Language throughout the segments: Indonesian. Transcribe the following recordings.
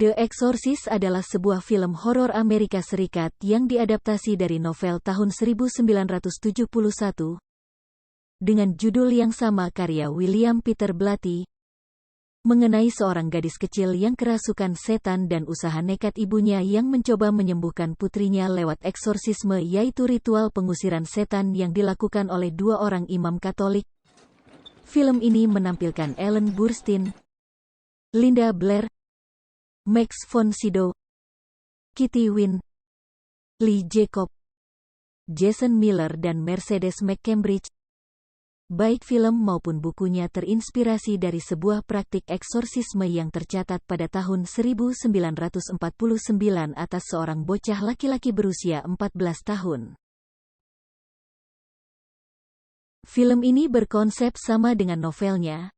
The Exorcist adalah sebuah film horor Amerika Serikat yang diadaptasi dari novel tahun 1971 dengan judul yang sama karya William Peter Blatty, mengenai seorang gadis kecil yang kerasukan setan dan usaha nekat ibunya yang mencoba menyembuhkan putrinya lewat eksorsisme, yaitu ritual pengusiran setan yang dilakukan oleh dua orang imam Katolik. Film ini menampilkan Ellen Burstyn, Linda Blair, Max von Sydow, Kitty Winn, Lee Jacob, Jason Miller dan Mercedes McCambridge. Baik film maupun bukunya terinspirasi dari sebuah praktik eksorsisme yang tercatat pada tahun 1949 atas seorang bocah laki-laki berusia 14 tahun. Film ini berkonsep sama dengan novelnya,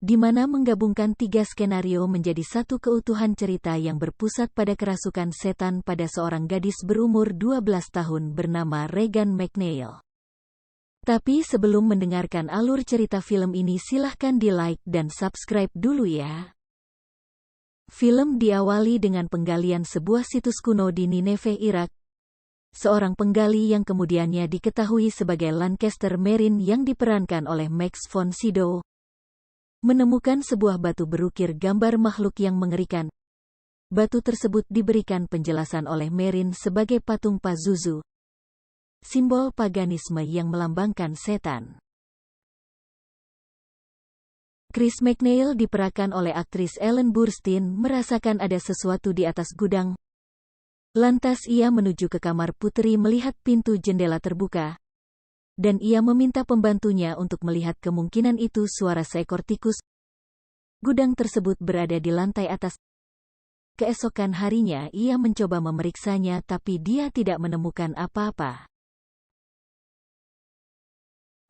di mana menggabungkan 3 skenario menjadi satu keutuhan cerita yang berpusat pada kerasukan setan pada seorang gadis berumur 12 tahun bernama Regan McNeil. Tapi sebelum mendengarkan alur cerita film ini, silahkan di-like dan subscribe dulu ya. Film diawali dengan penggalian sebuah situs kuno di Nineveh, Irak. Seorang penggali yang kemudiannya diketahui sebagai Lancaster Marine yang diperankan oleh Max von Sydow, menemukan sebuah batu berukir gambar makhluk yang mengerikan. Batu tersebut diberikan penjelasan oleh Marine sebagai patung Pazuzu, simbol paganisme yang melambangkan setan. Chris McNeil diperankan oleh aktris Ellen Burstyn merasakan ada sesuatu di atas gudang. Lantas ia menuju ke kamar putri melihat pintu jendela terbuka, dan ia meminta pembantunya untuk melihat kemungkinan itu suara seekor tikus. Gudang tersebut berada di lantai atas. Keesokan harinya ia mencoba memeriksanya tapi dia tidak menemukan apa-apa.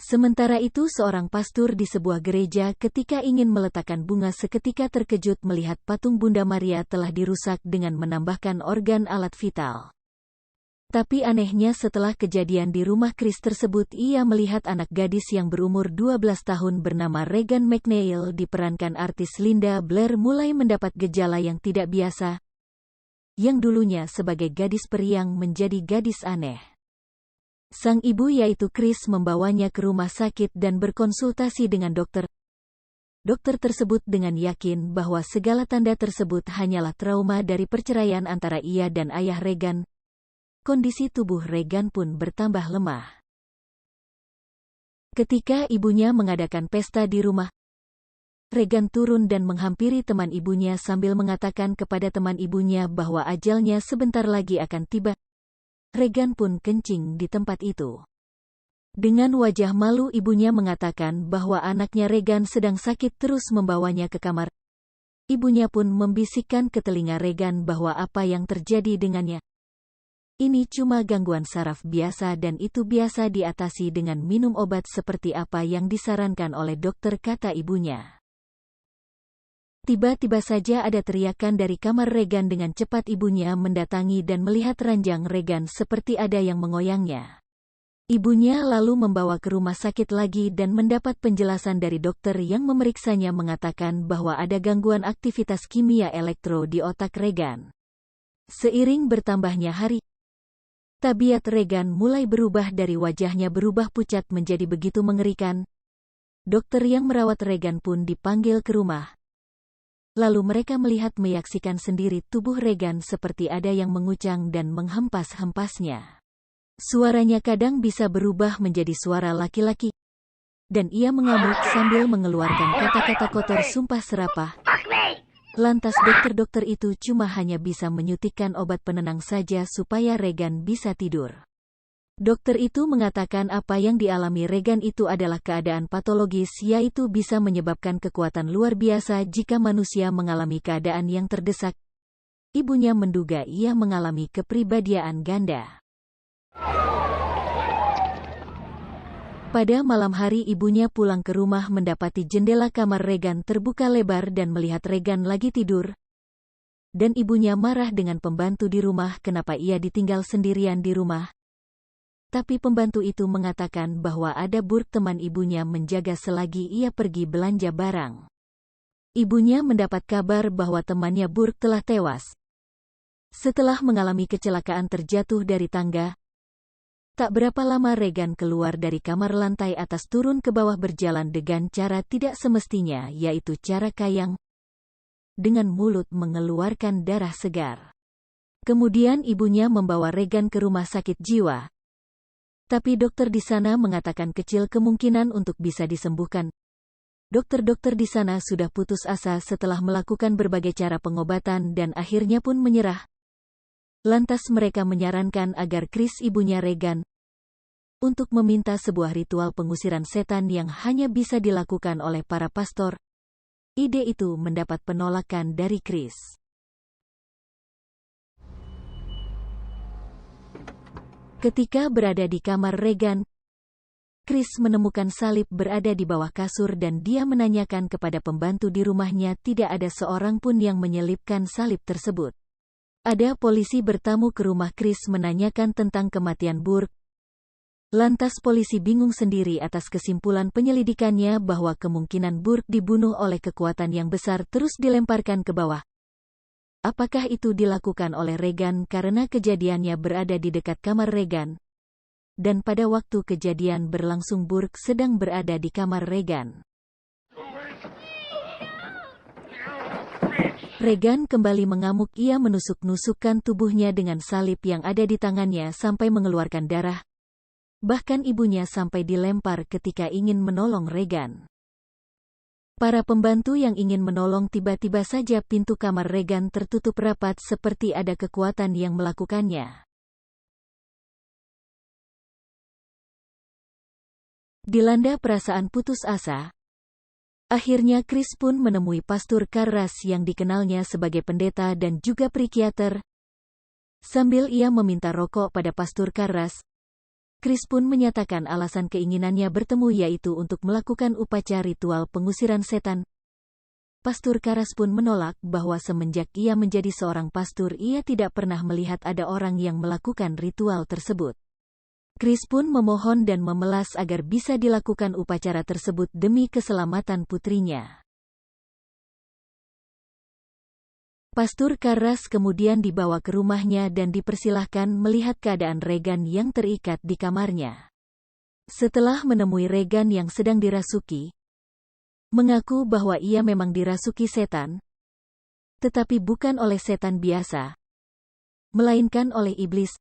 Sementara itu seorang pastor di sebuah gereja ketika ingin meletakkan bunga seketika terkejut melihat patung Bunda Maria telah dirusak dengan menambahkan organ alat vital. Tapi anehnya setelah kejadian di rumah Chris tersebut, ia melihat anak gadis yang berumur 12 tahun bernama Regan McNeil diperankan artis Linda Blair mulai mendapat gejala yang tidak biasa. Yang dulunya sebagai gadis periang menjadi gadis aneh. Sang ibu yaitu Chris membawanya ke rumah sakit dan berkonsultasi dengan dokter. Dokter tersebut dengan yakin bahwa segala tanda tersebut hanyalah trauma dari perceraian antara ia dan ayah Regan. Kondisi tubuh Regan pun bertambah lemah. Ketika ibunya mengadakan pesta di rumah, Regan turun dan menghampiri teman ibunya sambil mengatakan kepada teman ibunya bahwa ajalnya sebentar lagi akan tiba. Regan pun kencing di tempat itu. Dengan wajah malu ibunya mengatakan bahwa anaknya Regan sedang sakit terus membawanya ke kamar. Ibunya pun membisikkan ke telinga Regan bahwa apa yang terjadi dengannya ini cuma gangguan saraf biasa dan itu biasa diatasi dengan minum obat seperti apa yang disarankan oleh dokter, kata ibunya. Tiba-tiba saja ada teriakan dari kamar Regan. Dengan cepat ibunya mendatangi dan melihat ranjang Regan seperti ada yang mengoyangnya. Ibunya lalu membawa ke rumah sakit lagi dan mendapat penjelasan dari dokter yang memeriksanya mengatakan bahwa ada gangguan aktivitas kimia elektro di otak Regan. Seiring bertambahnya hari, tabiat Regan mulai berubah, dari wajahnya berubah pucat menjadi begitu mengerikan. Dokter yang merawat Regan pun dipanggil ke rumah. Lalu mereka menyaksikan sendiri tubuh Regan seperti ada yang mengucang dan menghempas-hempasnya. Suaranya kadang bisa berubah menjadi suara laki-laki, dan ia mengamuk sambil mengeluarkan kata-kata kotor sumpah serapah. Lantas dokter-dokter itu cuma hanya bisa menyuntikkan obat penenang saja supaya Regan bisa tidur. Dokter itu mengatakan apa yang dialami Regan itu adalah keadaan patologis, yaitu bisa menyebabkan kekuatan luar biasa jika manusia mengalami keadaan yang terdesak. Ibunya menduga ia mengalami kepribadian ganda. Pada malam hari ibunya pulang ke rumah mendapati jendela kamar Regan terbuka lebar dan melihat Regan lagi tidur. Dan ibunya marah dengan pembantu di rumah kenapa ia ditinggal sendirian di rumah. Tapi pembantu itu mengatakan bahwa ada Burke teman ibunya menjaga selagi ia pergi belanja barang. Ibunya mendapat kabar bahwa temannya Burke telah tewas. Setelah mengalami kecelakaan terjatuh dari tangga, tak berapa lama Regan keluar dari kamar lantai atas turun ke bawah berjalan dengan cara tidak semestinya, yaitu cara kayang, dengan mulut mengeluarkan darah segar. Kemudian ibunya membawa Regan ke rumah sakit jiwa. Tapi dokter di sana mengatakan kecil kemungkinan untuk bisa disembuhkan. Dokter-dokter di sana sudah putus asa setelah melakukan berbagai cara pengobatan dan akhirnya pun menyerah. Lantas mereka menyarankan agar Chris, ibunya Regan, untuk meminta sebuah ritual pengusiran setan yang hanya bisa dilakukan oleh para pastor. Ide itu mendapat penolakan dari Chris. Ketika berada di kamar Regan, Chris menemukan salib berada di bawah kasur dan dia menanyakan kepada pembantu di rumahnya, tidak ada seorang pun yang menyelipkan salib tersebut. Ada polisi bertamu ke rumah Chris menanyakan tentang kematian Burke. Lantas polisi bingung sendiri atas kesimpulan penyelidikannya bahwa kemungkinan Burke dibunuh oleh kekuatan yang besar terus dilemparkan ke bawah. Apakah itu dilakukan oleh Regan karena kejadiannya berada di dekat kamar Regan? Dan pada waktu kejadian berlangsung Burke sedang berada di kamar Regan. Regan kembali mengamuk, ia menusuk-nusukkan tubuhnya dengan salib yang ada di tangannya sampai mengeluarkan darah. Bahkan ibunya sampai dilempar ketika ingin menolong Regan. Para pembantu yang ingin menolong tiba-tiba saja pintu kamar Regan tertutup rapat seperti ada kekuatan yang melakukannya. Dilanda perasaan putus asa, akhirnya Chris pun menemui Pastor Karras yang dikenalnya sebagai pendeta dan juga psikiater. Sambil ia meminta rokok pada Pastor Karras, Chris pun menyatakan alasan keinginannya bertemu yaitu untuk melakukan upacara ritual pengusiran setan. Pastor Karras pun menolak bahwa semenjak ia menjadi seorang pastor ia tidak pernah melihat ada orang yang melakukan ritual tersebut. Chris pun memohon dan memelas agar bisa dilakukan upacara tersebut demi keselamatan putrinya. Pastor Karras kemudian dibawa ke rumahnya dan dipersilahkan melihat keadaan Regan yang terikat di kamarnya. Setelah menemui Regan yang sedang dirasuki, mengaku bahwa ia memang dirasuki setan, tetapi bukan oleh setan biasa, melainkan oleh iblis.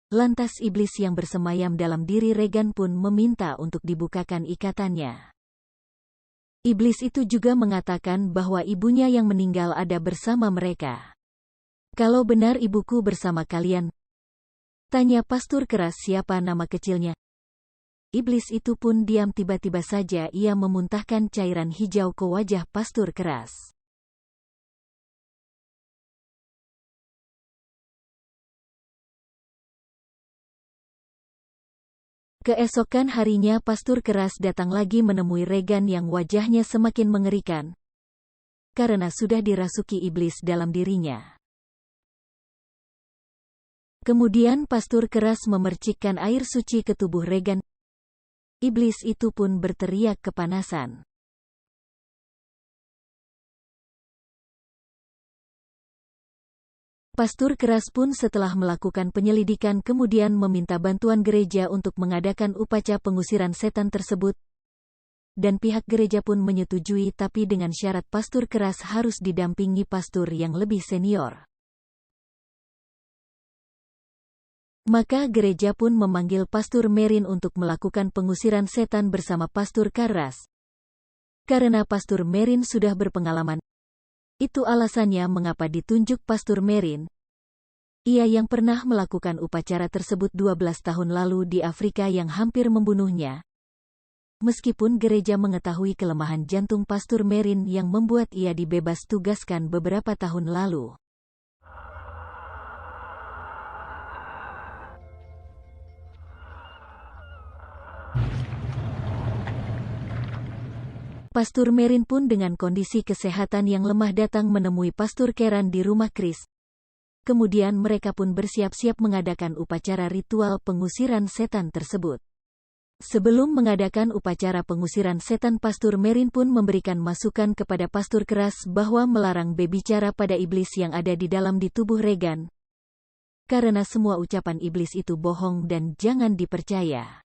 Lantas iblis yang bersemayam dalam diri Regan pun meminta untuk dibukakan ikatannya. Iblis itu juga mengatakan bahwa ibunya yang meninggal ada bersama mereka. "Kalau benar ibuku bersama kalian?" tanya Pastor keras siapa nama kecilnya. Iblis itu pun diam, tiba-tiba saja ia memuntahkan cairan hijau ke wajah Pastor keras. Keesokan harinya Pastor keras datang lagi menemui Regan yang wajahnya semakin mengerikan, karena sudah dirasuki iblis dalam dirinya. Kemudian Pastor keras memercikkan air suci ke tubuh Regan. Iblis itu pun berteriak kepanasan. Pastor keras pun setelah melakukan penyelidikan kemudian meminta bantuan gereja untuk mengadakan upacara pengusiran setan tersebut. Dan pihak gereja pun menyetujui, tapi dengan syarat pastor keras harus didampingi pastor yang lebih senior. Maka gereja pun memanggil Pastor Merin untuk melakukan pengusiran setan bersama Pastor Karras. Karena Pastor Merin sudah berpengalaman, itu alasannya mengapa ditunjuk Pastor Merin. Ia yang pernah melakukan upacara tersebut 12 tahun lalu di Afrika yang hampir membunuhnya. Meskipun gereja mengetahui kelemahan jantung Pastor Merin yang membuat ia dibebas tugaskan beberapa tahun lalu. Pastor Merin pun dengan kondisi kesehatan yang lemah datang menemui Pastor Keran di rumah Chris. Kemudian mereka pun bersiap-siap mengadakan upacara ritual pengusiran setan tersebut. Sebelum mengadakan upacara pengusiran setan, Pastur Merrin pun memberikan masukan kepada Pastur Keras bahwa melarang berbicara pada iblis yang ada di dalam di tubuh Regan. Karena semua ucapan iblis itu bohong dan jangan dipercaya.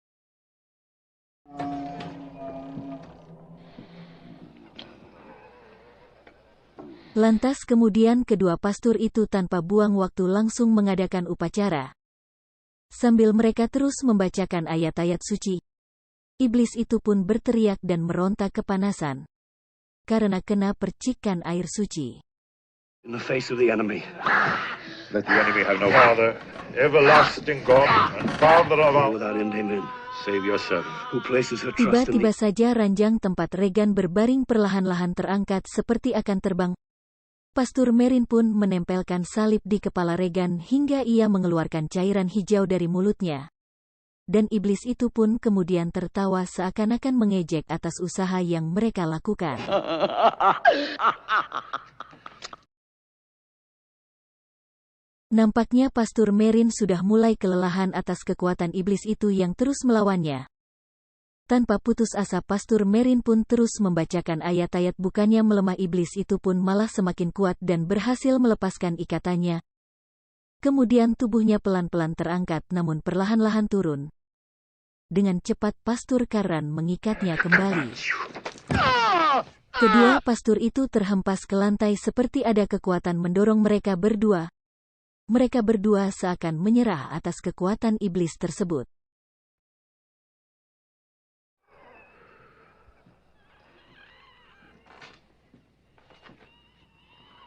Lantas kemudian kedua pastur itu tanpa buang waktu langsung mengadakan upacara. Sambil mereka terus membacakan ayat-ayat suci, iblis itu pun berteriak dan meronta kepanasan karena kena percikan air suci. In the face of the enemy. Let the enemy have no Father, everlasting God, and Father of our Without end, amen. Save your servant. Who places her trust in Tiba-tiba the... saja ranjang tempat Regan berbaring perlahan-lahan terangkat seperti akan terbang. Pastur Merrin pun menempelkan salib di kepala Regan hingga ia mengeluarkan cairan hijau dari mulutnya. Dan iblis itu pun kemudian tertawa seakan-akan mengejek atas usaha yang mereka lakukan. Nampaknya Pastur Merrin sudah mulai kelelahan atas kekuatan iblis itu yang terus melawannya. Tanpa putus asa Pastur Merrin pun terus membacakan ayat-ayat, bukannya melemah, iblis itu pun malah semakin kuat dan berhasil melepaskan ikatannya. Kemudian tubuhnya pelan-pelan terangkat namun perlahan-lahan turun. Dengan cepat Pastur Karran mengikatnya kembali. Kedua pastur itu terhempas ke lantai seperti ada kekuatan mendorong mereka berdua. Mereka berdua seakan menyerah atas kekuatan iblis tersebut.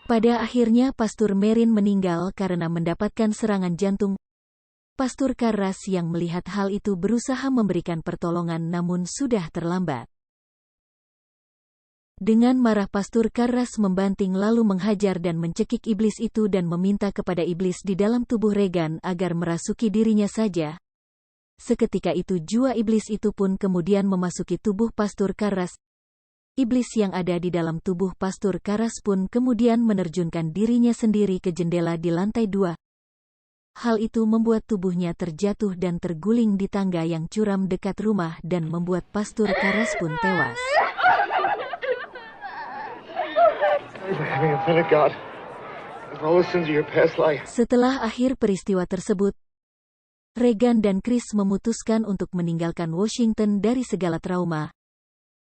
Pada akhirnya Pastur Merrin meninggal karena mendapatkan serangan jantung. Pastur Karras yang melihat hal itu berusaha memberikan pertolongan namun sudah terlambat. Dengan marah Pastur Karras membanting lalu menghajar dan mencekik iblis itu dan meminta kepada iblis di dalam tubuh Regan agar merasuki dirinya saja. Seketika itu jua iblis itu pun kemudian memasuki tubuh Pastur Karras. Iblis yang ada di dalam tubuh Pastur Karras pun kemudian menerjunkan dirinya sendiri ke jendela di lantai 2. Hal itu membuat tubuhnya terjatuh dan terguling di tangga yang curam dekat rumah dan membuat Pastur Karras pun tewas. Setelah akhir peristiwa tersebut, Regan dan Chris memutuskan untuk meninggalkan Washington dari segala trauma,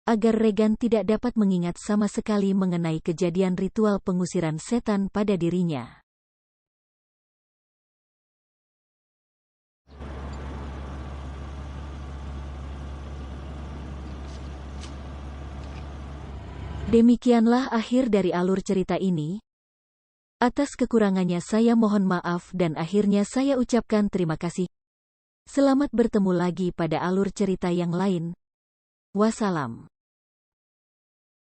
agar Regan tidak dapat mengingat sama sekali mengenai kejadian ritual pengusiran setan pada dirinya. Demikianlah akhir dari alur cerita ini. Atas kekurangannya saya mohon maaf dan akhirnya saya ucapkan terima kasih. Selamat bertemu lagi pada alur cerita yang lain. Wassalam.